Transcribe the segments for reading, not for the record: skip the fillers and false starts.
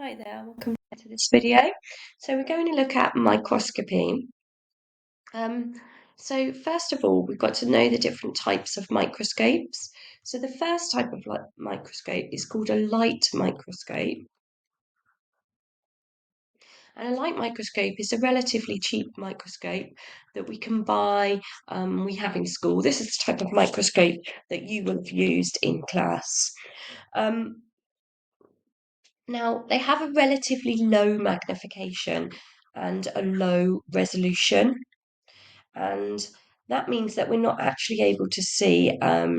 Hi there, welcome to this video. So we're going to look at microscopy. Um, so first of all, we've got to know the different types of microscopes. So the first type of microscope is called a light microscope. And a light microscope is a relatively cheap microscope that we can buy, we have in school. This is the type of microscope that you will have used in class. Now, they have a relatively low magnification and a low resolution, and that means that we're not actually able to see spelling.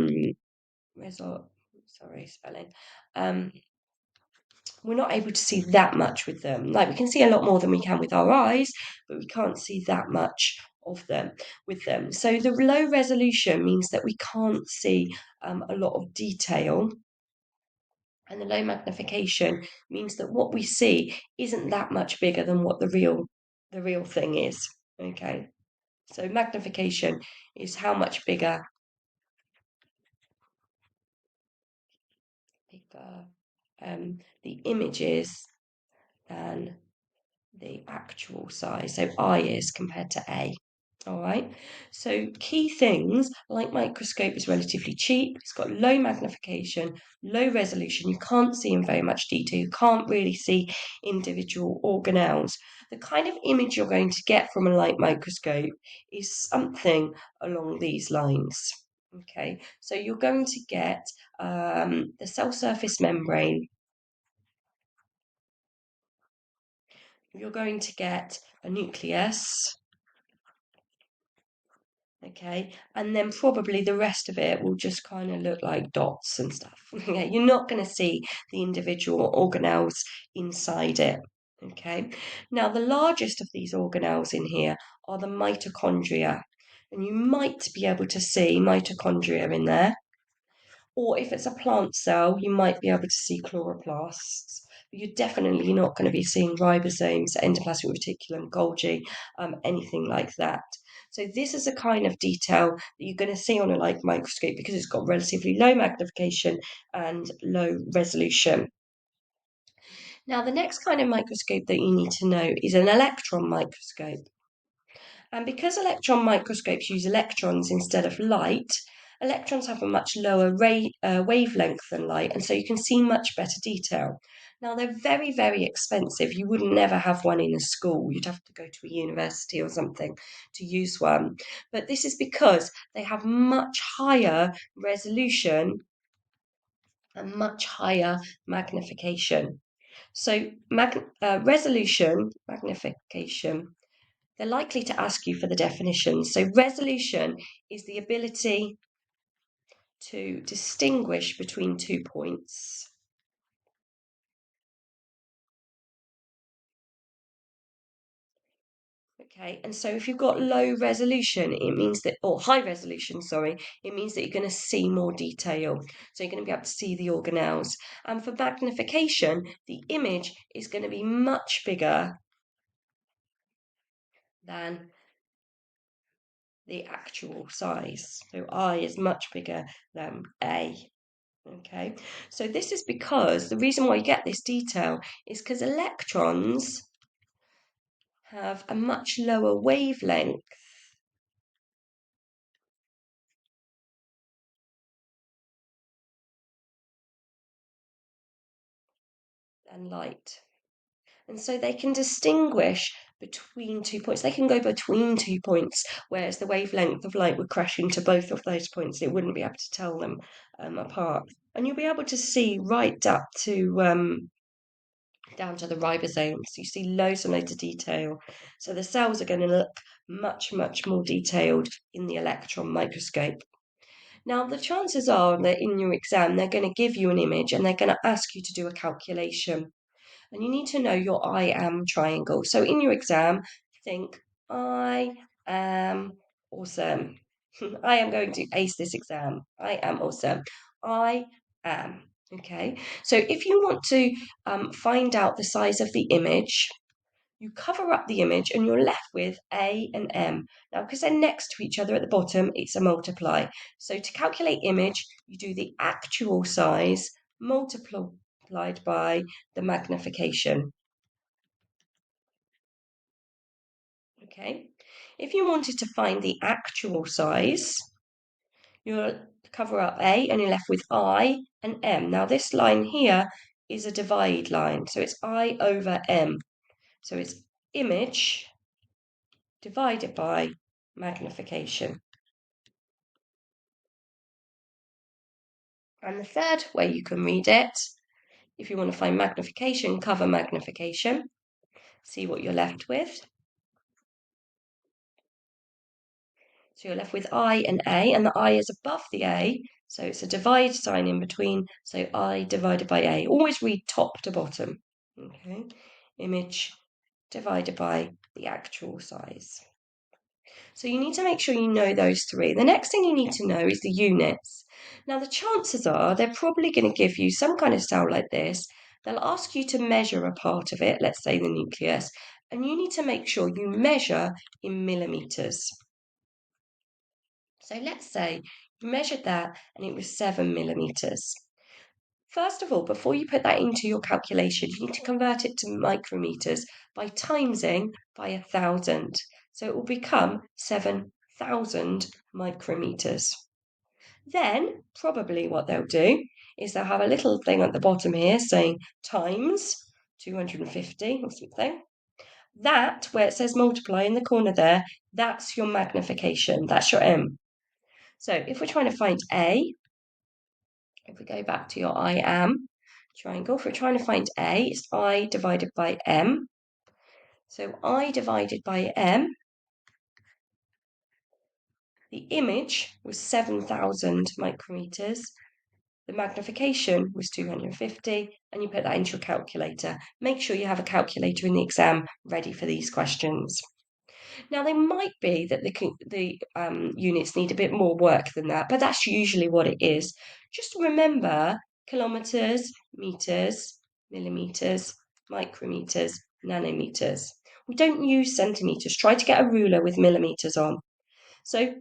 We're not able to see that much with them. Like, we can see a lot more than we can with our eyes, but we can't see that much of them with them. So the low resolution means that we can't see a lot of detail. And the low magnification means that what we see isn't that much bigger than what the real thing is. Okay, so magnification is how much bigger the image is than the actual size. So I is compared to A. All right, so key things: light microscope is relatively cheap, it's got low magnification, low resolution, you can't see in very much detail, you can't really see individual organelles. The kind of image you're going to get from a light microscope is something along these lines. Okay, so you're going to get the cell surface membrane, you're going to get a nucleus. Okay, and then probably the rest of it will just kind of look like dots and stuff. Okay, you're not going to see the individual organelles inside it. Okay, now the largest of these organelles in here are the mitochondria, and you might be able to see mitochondria in there. Or if it's a plant cell, you might be able to see chloroplasts. But you're definitely not going to be seeing ribosomes, endoplasmic reticulum, Golgi, anything like that. So this is a kind of detail that you're going to see on a light microscope because it's got relatively low magnification and low resolution. Now, the next kind of microscope that you need to know is an electron microscope. And because electron microscopes use electrons instead of light, electrons have a much lower wavelength than light, and so you can see much better detail. Now, they're very, very expensive. You would never have one in a school. You'd have to go to a university or something to use one. But this is because they have much higher resolution and much higher magnification. So resolution, magnification, they're likely to ask you for the definition. So resolution is the ability to distinguish between 2 points. Okay, and so if you've got low resolution, it means that, or high resolution, sorry, it means that you're going to see more detail. So you're going to be able to see the organelles. And for magnification, the image is going to be much bigger than the actual size. So I is much bigger than A. Okay, so this is because the reason why you get this detail is because electrons have a much lower wavelength than light. And so they can distinguish between 2 points. They can go between 2 points, whereas the wavelength of light would crash into both of those points. It wouldn't be able to tell them apart. And you'll be able to see right up to down to the ribosomes. You see loads and loads of detail. So the cells are going to look much, much more detailed in the electron microscope. Now, the chances are that in your exam, they're going to give you an image and they're going to ask you to do a calculation. And you need to know your I am triangle. So in your exam, think, I am awesome. I am going to ace this exam. I am awesome. I am. Okay, so if you want to find out the size of the image, you cover up the image and you're left with A and M. Now, because they're next to each other at the bottom, it's a multiply. So to calculate image, you do the actual size multiplied by the magnification. Okay, if you wanted to find the actual size, you'll cover up A and you're left with I and M. Now this line here is a divide line, so it's I over M. So it's image divided by magnification. And the third way you can read it, if you want to find magnification, cover magnification. See what you're left with. So you're left with I and A, and the I is above the A, so it's a divide sign in between, so I divided by A. Always read top to bottom, okay? Image divided by the actual size. So you need to make sure you know those three. The next thing you need to know is the units. Now the chances are they're probably going to give you some kind of cell like this. They'll ask you to measure a part of it, let's say the nucleus, and you need to make sure you measure in millimeters. So let's say you measured that and it was 7 millimeters. First of all, before you put that into your calculation, you need to convert it to micrometers by timesing by 1,000. So it will become 7,000 micrometers. Then, probably what they'll do is they'll have a little thing at the bottom here saying times 250 or something. That, where it says multiply in the corner there, that's your magnification, that's your M. So if we're trying to find A, if we go back to your I am triangle, if we're trying to find A, it's I divided by M. So I divided by M, the image was 7,000 micrometers, the magnification was 250, and you put that into your calculator. Make sure you have a calculator in the exam ready for these questions. Now, they might be that the units need a bit more work than that, but that's usually what it is. Just remember kilometers, meters, millimeters, micrometers, nanometers. We don't use centimeters. Try to get a ruler with millimeters on. So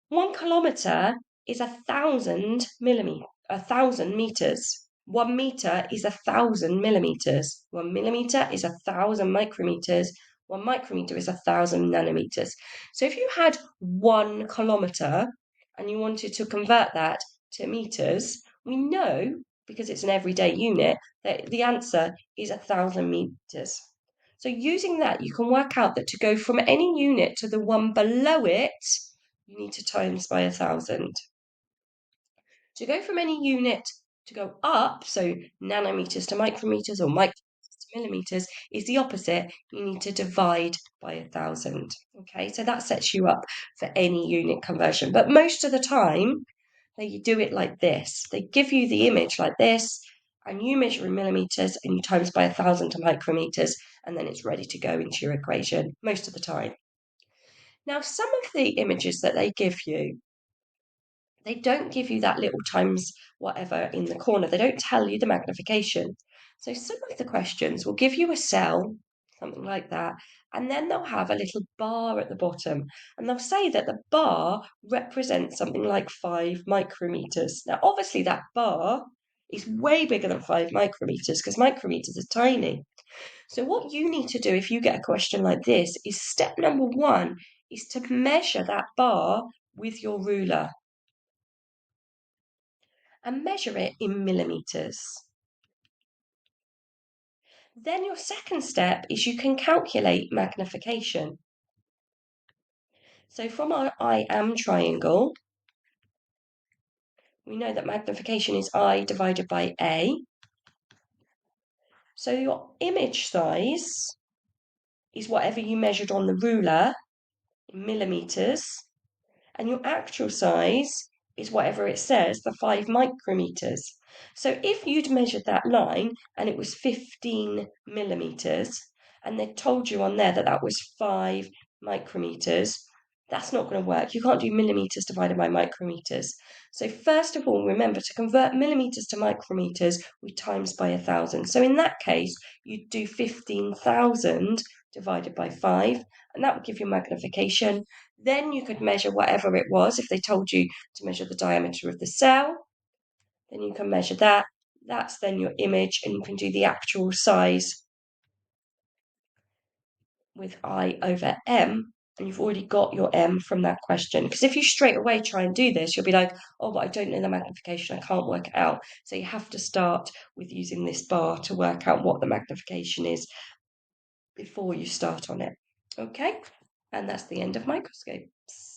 1 kilometer is 1,000 meters. 1 meter is 1,000 millimeters. 1 millimeter is 1,000 micrometers. 1 micrometer is 1,000 nanometers. So if you had 1 kilometer and you wanted to convert that to meters, we know, because it's an everyday unit, that the answer is 1,000 meters. So using that, you can work out that to go from any unit to the one below it, you need to times by 1,000. To go from any unit to go up, so nanometers to micrometers or micrometers to millimeters, is the opposite. You need to divide by 1,000. Okay, so that sets you up for any unit conversion. But most of the time, they do it like this. They give you the image like this, and you measure in millimeters, and you times by 1,000 to micrometers, and then it's ready to go into your equation most of the time. Now, some of the images that they give you, they don't give you that little times whatever in the corner. They don't tell you the magnification. So some of the questions will give you a cell, something like that, and then they'll have a little bar at the bottom. And they'll say that the bar represents something like 5 micrometers. Now, obviously, that bar is way bigger than 5 micrometers because micrometers are tiny. So what you need to do if you get a question like this is step number 1 is to measure that bar with your ruler and measure it in millimeters. Then your second step is you can calculate magnification. So from our I am triangle, we know that magnification is I divided by A. So your image size is whatever you measured on the ruler in millimeters, and your actual size is whatever it says, the 5 micrometers. So if you'd measured that line and it was 15 millimeters, and they told you on there that that was 5 micrometers, that's not going to work. You can't do millimeters divided by micrometers. So first of all, remember to convert millimeters to micrometers, we times by 1,000. So in that case, you'd do 15,000 divided by 5, and that would give you magnification. Then you could measure whatever it was. If they told you to measure the diameter of the cell, then you can measure that. That's then your image, and you can do the actual size with I over M, and you've already got your M from that question. Because if you straight away try and do this, you'll be like, oh, but I don't know the magnification, I can't work it out. So you have to start with using this bar to work out what the magnification is before you start on it. Okay, and that's the end of microscopes.